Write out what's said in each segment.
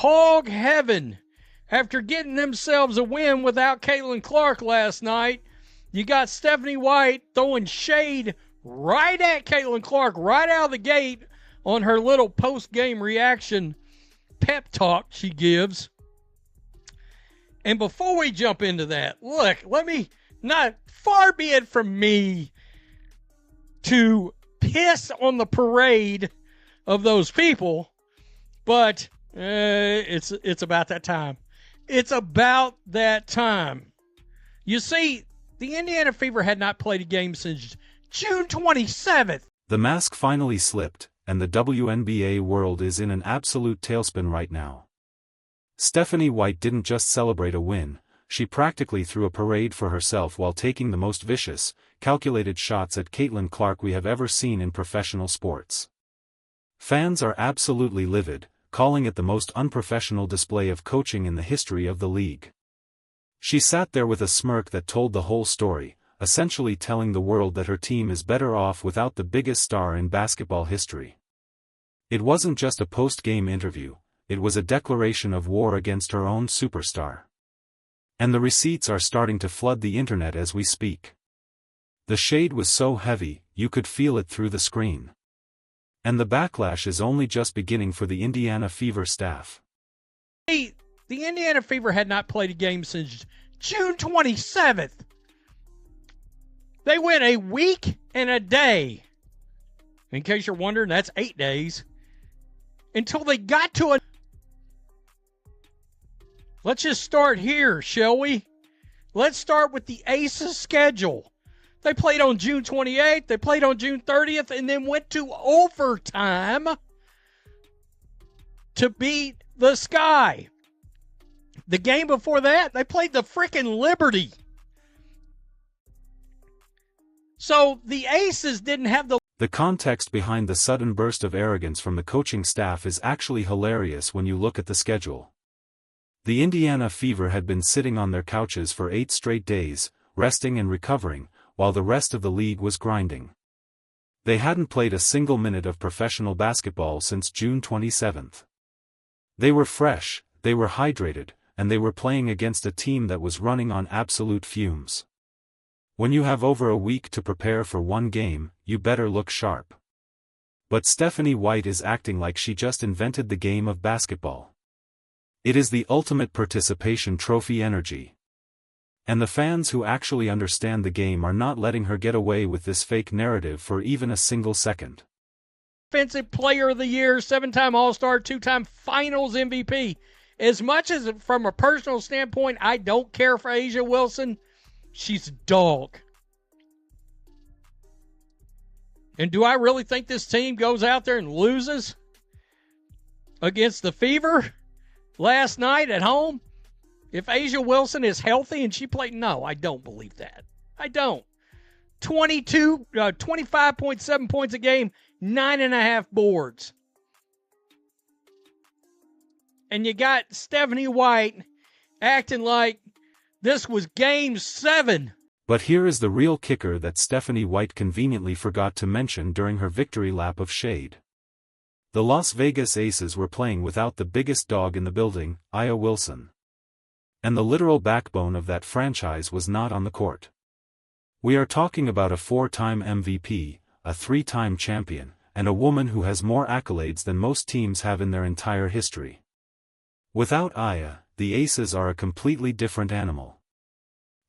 hog heaven after getting themselves a win without Caitlin Clark last night. You got Stephanie White throwing shade right at Caitlin Clark right out of the gate on her little post-game reaction pep talk she gives. And before we jump into that, look, not far be it from me to piss on the parade of those people, but it's about that time. It's about that time. You see, the Indiana Fever had not played a game since June 27th. The mask finally slipped, and the WNBA world is in an absolute tailspin right now. Stephanie White didn't just celebrate a win, she practically threw a parade for herself while taking the most vicious, calculated shots at Caitlin Clark we have ever seen in professional sports. Fans are absolutely livid, calling it the most unprofessional display of coaching in the history of the league. She sat there with a smirk that told the whole story, essentially telling the world that her team is better off without the biggest star in basketball history. It wasn't just a post-game interview, it was a declaration of war against her own superstar. And the receipts are starting to flood the internet as we speak. The shade was so heavy, you could feel it through the screen. And the backlash is only just beginning for the Indiana Fever staff. Hey, the Indiana Fever had not played a game since June 27th. They went a week and a day. In case you're wondering, that's 8 days. Until they got to a... Let's just start here, shall we? Let's start with the Aces schedule. They played on June 28th, they played on June 30th, and then went to overtime to beat the Sky. The game before that, they played the frickin' Liberty. So the Aces didn't have the... The context behind the sudden burst of arrogance from the coaching staff is actually hilarious when you look at the schedule. The Indiana Fever had been sitting on their couches for 8 straight days, resting and recovering, while the rest of the league was grinding. They hadn't played a single minute of professional basketball since June 27th. They were fresh, they were hydrated, and they were playing against a team that was running on absolute fumes. When you have over a week to prepare for one game, you better look sharp. But Stephanie White is acting like she just invented the game of basketball. It is the ultimate participation trophy energy. And the fans who actually understand the game are not letting her get away with this fake narrative for even a single second. Offensive Player of the Year, 7-time All-Star, 2-time Finals MVP. As much as from a personal standpoint, I don't care for A'ja Wilson, she's a dog. And do I really think this team goes out there and loses against the Fever last night at home? If A'ja Wilson is healthy and she played, no, I don't believe that. I don't. 25.7 points a game, 9.5 boards. And you got Stephanie White acting like this was Game 7. But here is the real kicker that Stephanie White conveniently forgot to mention during her victory lap of shade. The Las Vegas Aces were playing without the biggest dog in the building, A'ja Wilson. And the literal backbone of that franchise was not on the court. We are talking about a 4-time MVP, a 3-time champion, and a woman who has more accolades than most teams have in their entire history. Without A'ja, the Aces are a completely different animal.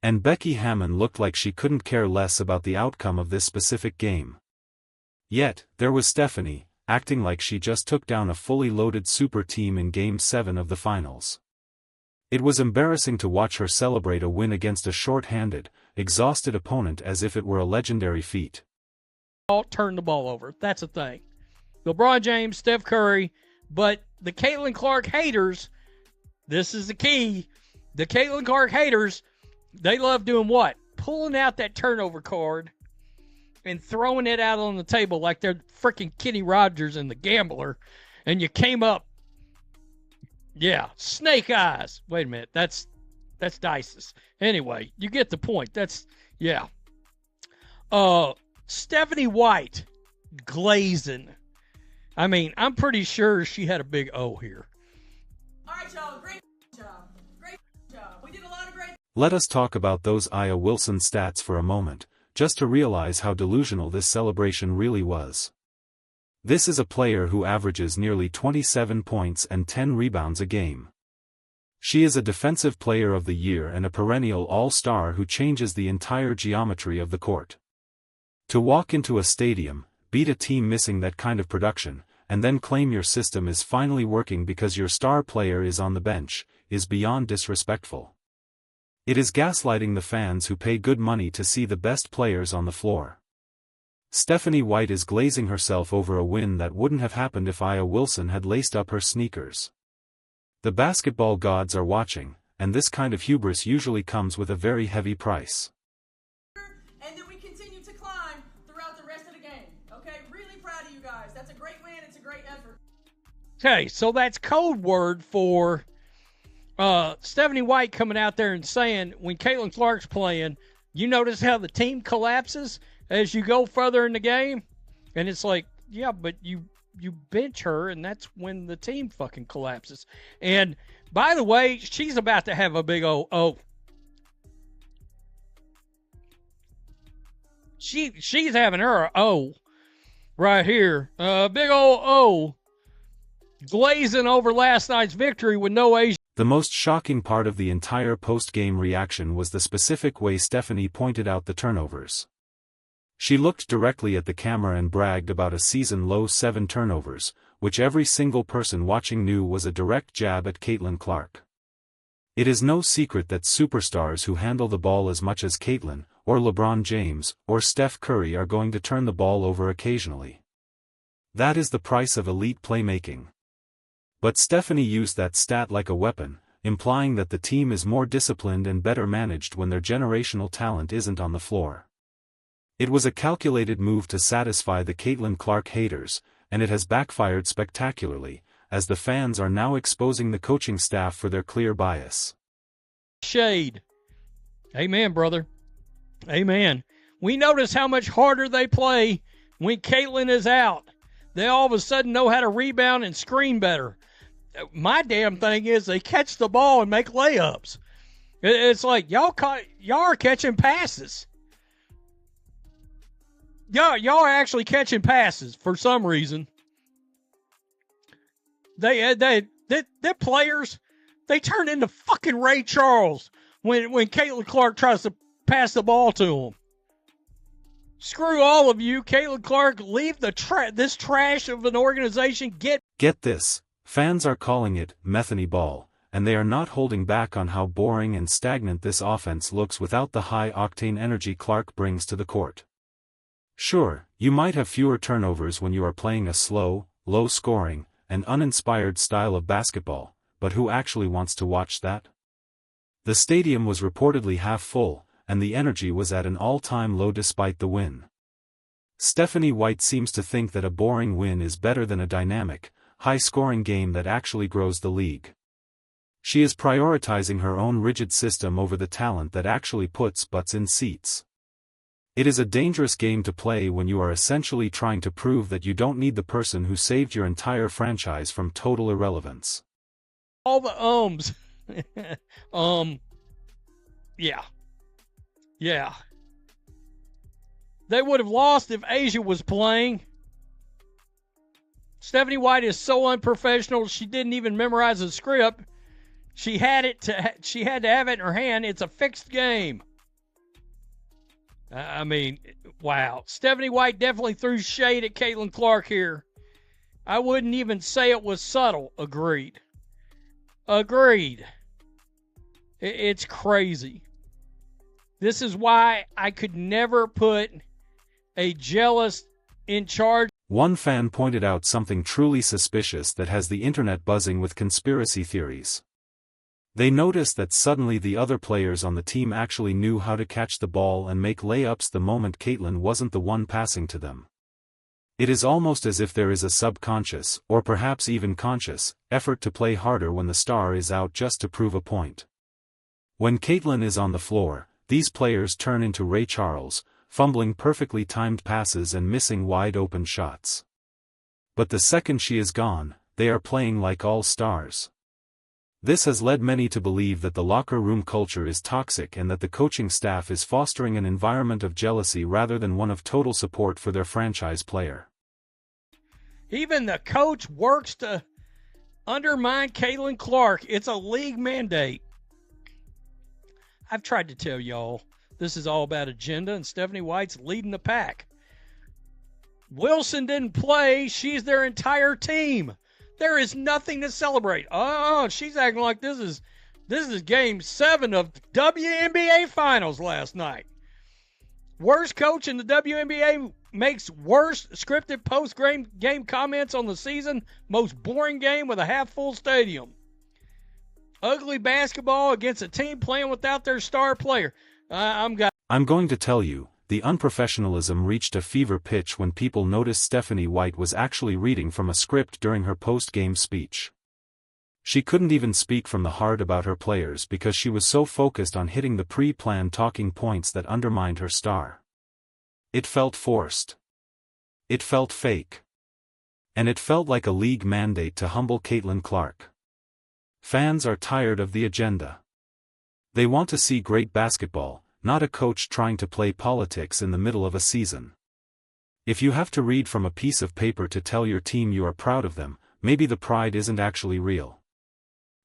And Becky Hammon looked like she couldn't care less about the outcome of this specific game. Yet, there was Stephanie, acting like she just took down a fully loaded super team in Game 7 of the finals. It was embarrassing to watch her celebrate a win against a short-handed, exhausted opponent as if it were a legendary feat. Turn the ball over. That's the thing. LeBron James, Steph Curry, but the Caitlin Clark haters, this is the key. The Caitlin Clark haters, they love doing what? Pulling out that turnover card and throwing it out on the table like they're freaking Kenny Rogers and the Gambler, and you came up. Yeah, snake eyes. Wait a minute. That's Dice's. Anyway, you get the point. Yeah. Stephanie White glazing. I mean, I'm pretty sure she had a big O here. Are right, y'all. Great job. Great job. We did a lot of great. Let us talk about those Aya Wilson stats for a moment, just to realize how delusional this celebration really was. This is a player who averages nearly 27 points and 10 rebounds a game. She is a Defensive Player of the Year and a perennial all-star who changes the entire geometry of the court. To walk into a stadium, beat a team missing that kind of production, and then claim your system is finally working because your star player is on the bench, is beyond disrespectful. It is gaslighting the fans who pay good money to see the best players on the floor. Stephanie White is glazing herself over a win that wouldn't have happened if Aya Wilson had laced up her sneakers. The basketball gods are watching, and this kind of hubris usually comes with a very heavy price. And then we continue to climb throughout the rest of the game. Okay, really proud of you guys. That's a great win. It's a great effort. Okay, so that's code word for Stephanie White coming out there and saying, when Caitlin Clark's playing, you notice how the team collapses as you go further in the game? And it's like, yeah, but you bench her, and that's when the team fucking collapses. And, by the way, she's about to have a big O. She's having her a O right here. Big old O. Glazing over last night's victory with no Asian. The most shocking part of the entire post-game reaction was the specific way Stephanie pointed out the turnovers. She looked directly at the camera and bragged about a season-low 7 turnovers, which every single person watching knew was a direct jab at Caitlin Clark. It is no secret that superstars who handle the ball as much as Caitlin, or LeBron James, or Steph Curry are going to turn the ball over occasionally. That is the price of elite playmaking. But Stephanie used that stat like a weapon, implying that the team is more disciplined and better managed when their generational talent isn't on the floor. It was a calculated move to satisfy the Caitlin Clark haters, and it has backfired spectacularly, as the fans are now exposing the coaching staff for their clear bias. Shade. Amen, brother. Amen. We notice how much harder they play when Caitlin is out. They all of a sudden know how to rebound and screen better. My damn thing is they catch the ball and make layups. It's like y'all are catching passes. Y'all are actually catching passes for some reason. Their players, they turn into fucking Ray Charles when Caitlin Clark tries to pass the ball to them. Screw all of you, Caitlin Clark. Leave this trash of an organization. Get this. Fans are calling it Metheny ball, and they are not holding back on how boring and stagnant this offense looks without the high-octane energy Clark brings to the court. Sure, you might have fewer turnovers when you are playing a slow, low-scoring, and uninspired style of basketball, but who actually wants to watch that? The stadium was reportedly half full, and the energy was at an all-time low despite the win. Stephanie White seems to think that a boring win is better than a dynamic, high-scoring game that actually grows the league. She is prioritizing her own rigid system over the talent that actually puts butts in seats. It is a dangerous game to play when you are essentially trying to prove that you don't need the person who saved your entire franchise from total irrelevance. All the ums. Yeah. Yeah. They would have lost if Asia was playing. Stephanie White is so unprofessional, she didn't even memorize the script. She had to have it in her hand. It's a fixed game. I mean, wow. Stephanie White definitely threw shade at Caitlin Clark here. I wouldn't even say it was subtle. Agreed. It's crazy. This is why I could never put a jealous in charge. One fan pointed out something truly suspicious that has the internet buzzing with conspiracy theories. They noticed that suddenly the other players on the team actually knew how to catch the ball and make layups the moment Caitlin wasn't the one passing to them. It is almost as if there is a subconscious, or perhaps even conscious, effort to play harder when the star is out just to prove a point. When Caitlin is on the floor, these players turn into Ray Charles, fumbling perfectly timed passes and missing wide-open shots. But the second she is gone, they are playing like all stars. This has led many to believe that the locker room culture is toxic and that the coaching staff is fostering an environment of jealousy rather than one of total support for their franchise player. Even the coach works to undermine Caitlin Clark. It's a league mandate. I've tried to tell y'all this is all about agenda, and Stephanie White's leading the pack. Wilson didn't play. She's their entire team. There is nothing to celebrate. Oh, she's acting like this is game 7 of WNBA finals last night. Worst coach in the WNBA makes worst scripted post-game comments on the season. Most boring game with a half-full stadium. Ugly basketball against a team playing without their star player. I'm going to tell you, the unprofessionalism reached a fever pitch when people noticed Stephanie White was actually reading from a script during her post-game speech. She couldn't even speak from the heart about her players because she was so focused on hitting the pre-planned talking points that undermined her star. It felt forced. It felt fake. And it felt like a league mandate to humble Caitlin Clark. Fans are tired of the agenda. They want to see great basketball, not a coach trying to play politics in the middle of a season. If you have to read from a piece of paper to tell your team you are proud of them, maybe the pride isn't actually real.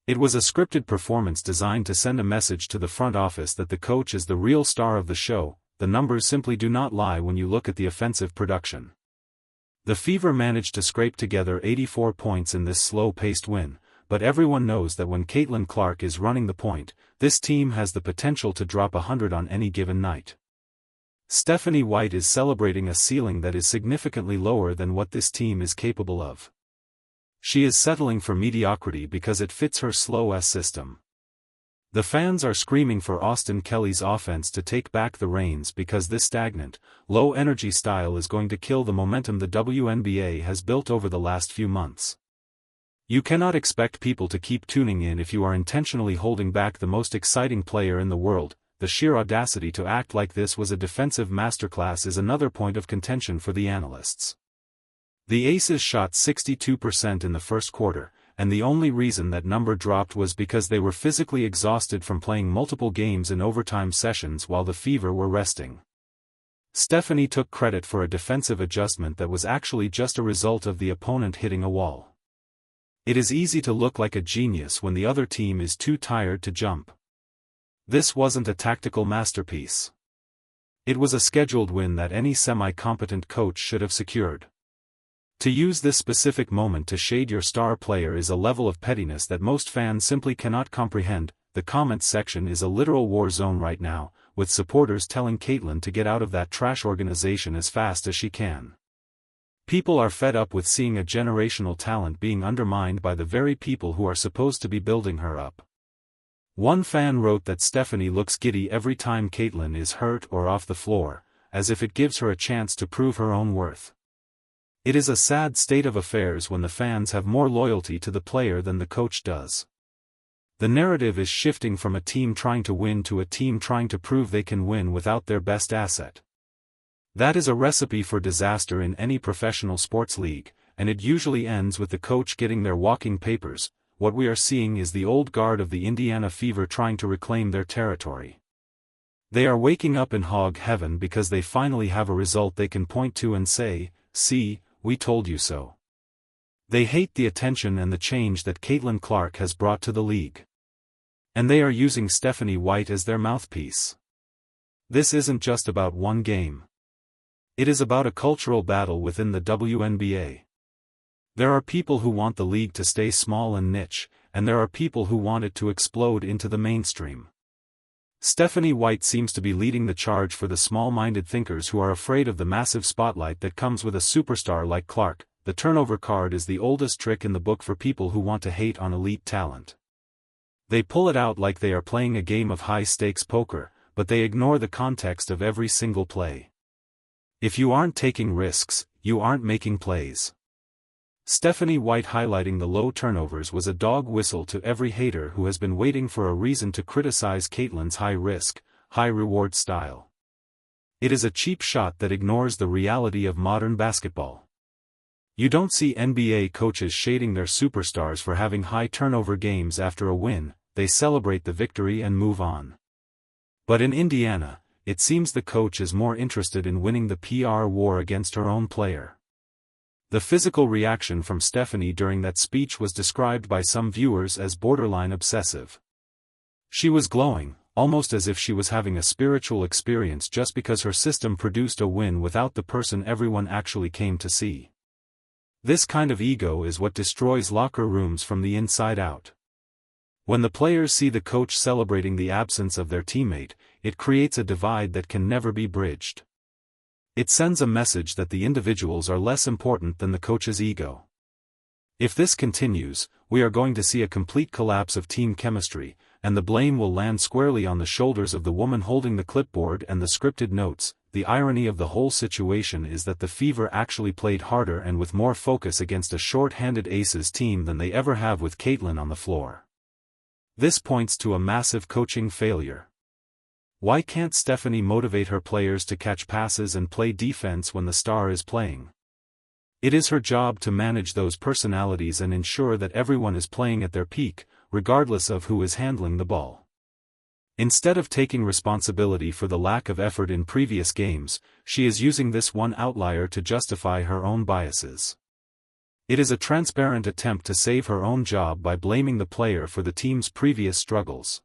It was a scripted performance designed to send a message to the front office that the coach is the real star of the show. The numbers simply do not lie when you look at the offensive production. The Fever managed to scrape together 84 points in this slow-paced win, but everyone knows that when Caitlin Clark is running the point, this team has the potential to drop 100 on any given night. Stephanie White is celebrating a ceiling that is significantly lower than what this team is capable of. She is settling for mediocrity because it fits her slow-ass system. The fans are screaming for Austin Kelly's offense to take back the reins because this stagnant, low-energy style is going to kill the momentum the WNBA has built over the last few months. You cannot expect people to keep tuning in if you are intentionally holding back the most exciting player in the world. The sheer audacity to act like this was a defensive masterclass is another point of contention for the analysts. The Aces shot 62% in the first quarter, and the only reason that number dropped was because they were physically exhausted from playing multiple games in overtime sessions while the Fever were resting. Stephanie took credit for a defensive adjustment that was actually just a result of the opponent hitting a wall. It is easy to look like a genius when the other team is too tired to jump. This wasn't a tactical masterpiece. It was a scheduled win that any semi-competent coach should have secured. To use this specific moment to shade your star player is a level of pettiness that most fans simply cannot comprehend. The comments section is a literal war zone right now, with supporters telling Caitlin to get out of that trash organization as fast as she can. People are fed up with seeing a generational talent being undermined by the very people who are supposed to be building her up. One fan wrote that Stephanie looks giddy every time Caitlin is hurt or off the floor, as if it gives her a chance to prove her own worth. It is a sad state of affairs when the fans have more loyalty to the player than the coach does. The narrative is shifting from a team trying to win to a team trying to prove they can win without their best asset. That is a recipe for disaster in any professional sports league, and it usually ends with the coach getting their walking papers. What we are seeing is the old guard of the Indiana Fever trying to reclaim their territory. They are waking up in hog heaven because they finally have a result they can point to and say, "See, we told you so." They hate the attention and the change that Caitlin Clark has brought to the league. And they are using Stephanie White as their mouthpiece. This isn't just about one game. It is about a cultural battle within the WNBA. There are people who want the league to stay small and niche, and there are people who want it to explode into the mainstream. Stephanie White seems to be leading the charge for the small-minded thinkers who are afraid of the massive spotlight that comes with a superstar like Clark. The turnover card is the oldest trick in the book for people who want to hate on elite talent. They pull it out like they are playing a game of high-stakes poker, but they ignore the context of every single play. If you aren't taking risks, you aren't making plays. Stephanie White highlighting the low turnovers was a dog whistle to every hater who has been waiting for a reason to criticize Caitlin's high-risk, high-reward style. It is a cheap shot that ignores the reality of modern basketball. You don't see NBA coaches shading their superstars for having high turnover games after a win, they celebrate the victory and move on. But in Indiana, it seems the coach is more interested in winning the PR war against her own player. The physical reaction from Stephanie during that speech was described by some viewers as borderline obsessive. She was glowing, almost as if she was having a spiritual experience just because her system produced a win without the person everyone actually came to see. This kind of ego is what destroys locker rooms from the inside out. When the players see the coach celebrating the absence of their teammate, it creates a divide that can never be bridged. It sends a message that the individuals are less important than the coach's ego. If this continues, we are going to see a complete collapse of team chemistry, and the blame will land squarely on the shoulders of the woman holding the clipboard and the scripted notes. The irony of the whole situation is that the Fever actually played harder and with more focus against a short-handed Aces team than they ever have with Caitlin on the floor. This points to a massive coaching failure. Why can't Stephanie motivate her players to catch passes and play defense when the star is playing? It is her job to manage those personalities and ensure that everyone is playing at their peak, regardless of who is handling the ball. Instead of taking responsibility for the lack of effort in previous games, she is using this one outlier to justify her own biases. It is a transparent attempt to save her own job by blaming the player for the team's previous struggles.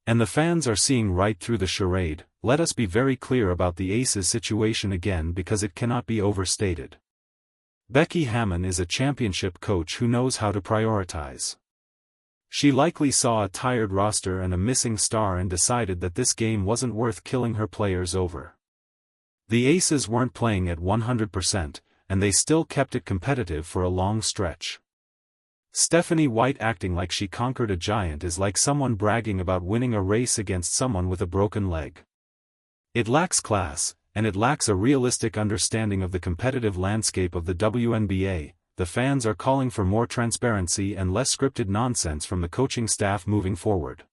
And the fans are seeing right through the charade. Let us be very clear about the Aces situation again because it cannot be overstated. Becky Hammon is a championship coach who knows how to prioritize. She likely saw a tired roster and a missing star and decided that this game wasn't worth killing her players over. The Aces weren't playing at 100%, and they still kept it competitive for a long stretch. Stephanie White acting like she conquered a giant is like someone bragging about winning a race against someone with a broken leg. It lacks class, and it lacks a realistic understanding of the competitive landscape of the WNBA. The fans are calling for more transparency and less scripted nonsense from the coaching staff moving forward.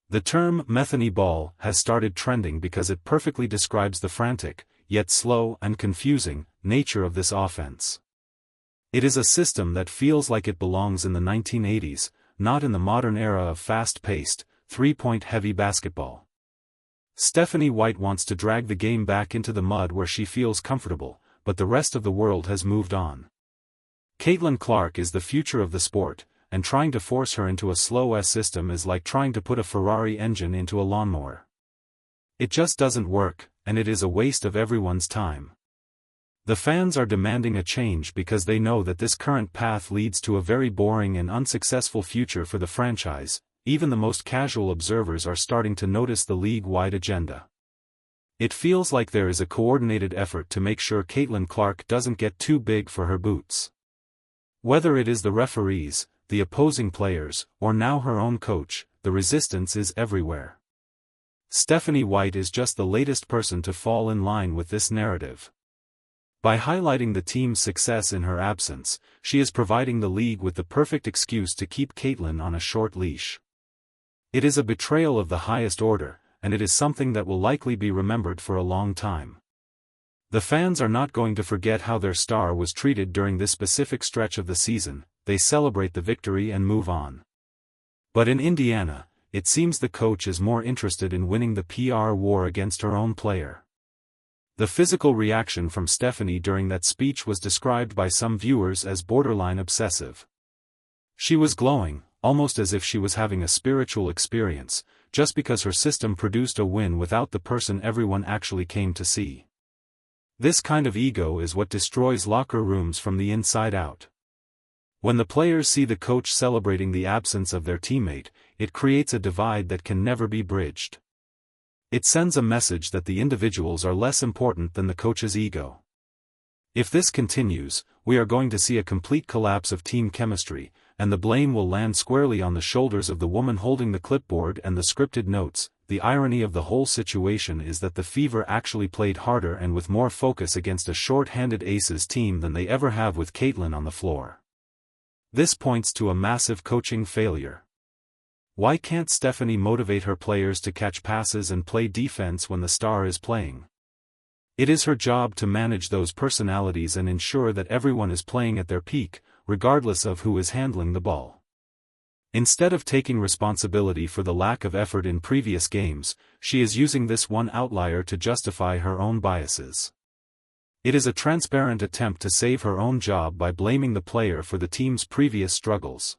The term "Metheny ball" has started trending because it perfectly describes the frantic, yet slow and confusing, nature of this offense. It is a system that feels like it belongs in the 1980s, not in the modern era of fast-paced, three-point heavy basketball. Stephanie White wants to drag the game back into the mud where she feels comfortable, but the rest of the world has moved on. Caitlin Clark is the future of the sport, and trying to force her into a slow-S system is like trying to put a Ferrari engine into a lawnmower. It just doesn't work, and it is a waste of everyone's time. The fans are demanding a change because they know that this current path leads to a very boring and unsuccessful future for the franchise. Even the most casual observers are starting to notice the league-wide agenda. It feels like there is a coordinated effort to make sure Caitlin Clark doesn't get too big for her boots. Whether it is the referees, the opposing players, or now her own coach, the resistance is everywhere. Stephanie White is just the latest person to fall in line with this narrative. By highlighting the team's success in her absence, she is providing the league with the perfect excuse to keep Caitlin on a short leash. It is a betrayal of the highest order, and it is something that will likely be remembered for a long time. The fans are not going to forget how their star was treated during this specific stretch of the season. They celebrate the victory and move on. But in Indiana, it seems the coach is more interested in winning the PR war against her own player. The physical reaction from Stephanie during that speech was described by some viewers as borderline obsessive. She was glowing, almost as if she was having a spiritual experience, just because her system produced a win without the person everyone actually came to see. This kind of ego is what destroys locker rooms from the inside out. When the players see the coach celebrating the absence of their teammate, it creates a divide that can never be bridged. It sends a message that the individuals are less important than the coach's ego. If this continues, we are going to see a complete collapse of team chemistry, and the blame will land squarely on the shoulders of the woman holding the clipboard and the scripted notes. The irony of the whole situation is that the Fever actually played harder and with more focus against a short-handed Aces team than they ever have with Caitlin on the floor. This points to a massive coaching failure. Why can't Stephanie motivate her players to catch passes and play defense when the star is playing? It is her job to manage those personalities and ensure that everyone is playing at their peak, regardless of who is handling the ball. Instead of taking responsibility for the lack of effort in previous games, she is using this one outlier to justify her own biases. It is a transparent attempt to save her own job by blaming the player for the team's previous struggles.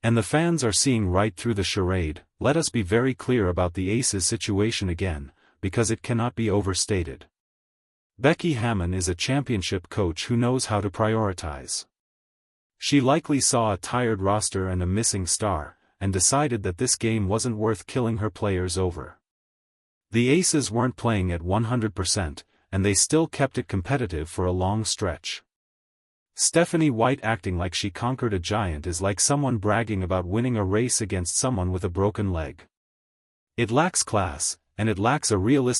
And the fans are seeing right through the charade. Let us be very clear about the Aces situation again, because it cannot be overstated. Becky Hammon is a championship coach who knows how to prioritize. She likely saw a tired roster and a missing star, and decided that this game wasn't worth killing her players over. The Aces weren't playing at 100%, and they still kept it competitive for a long stretch. Stephanie White acting like she conquered a giant is like someone bragging about winning a race against someone with a broken leg. It lacks class, and it lacks a realistic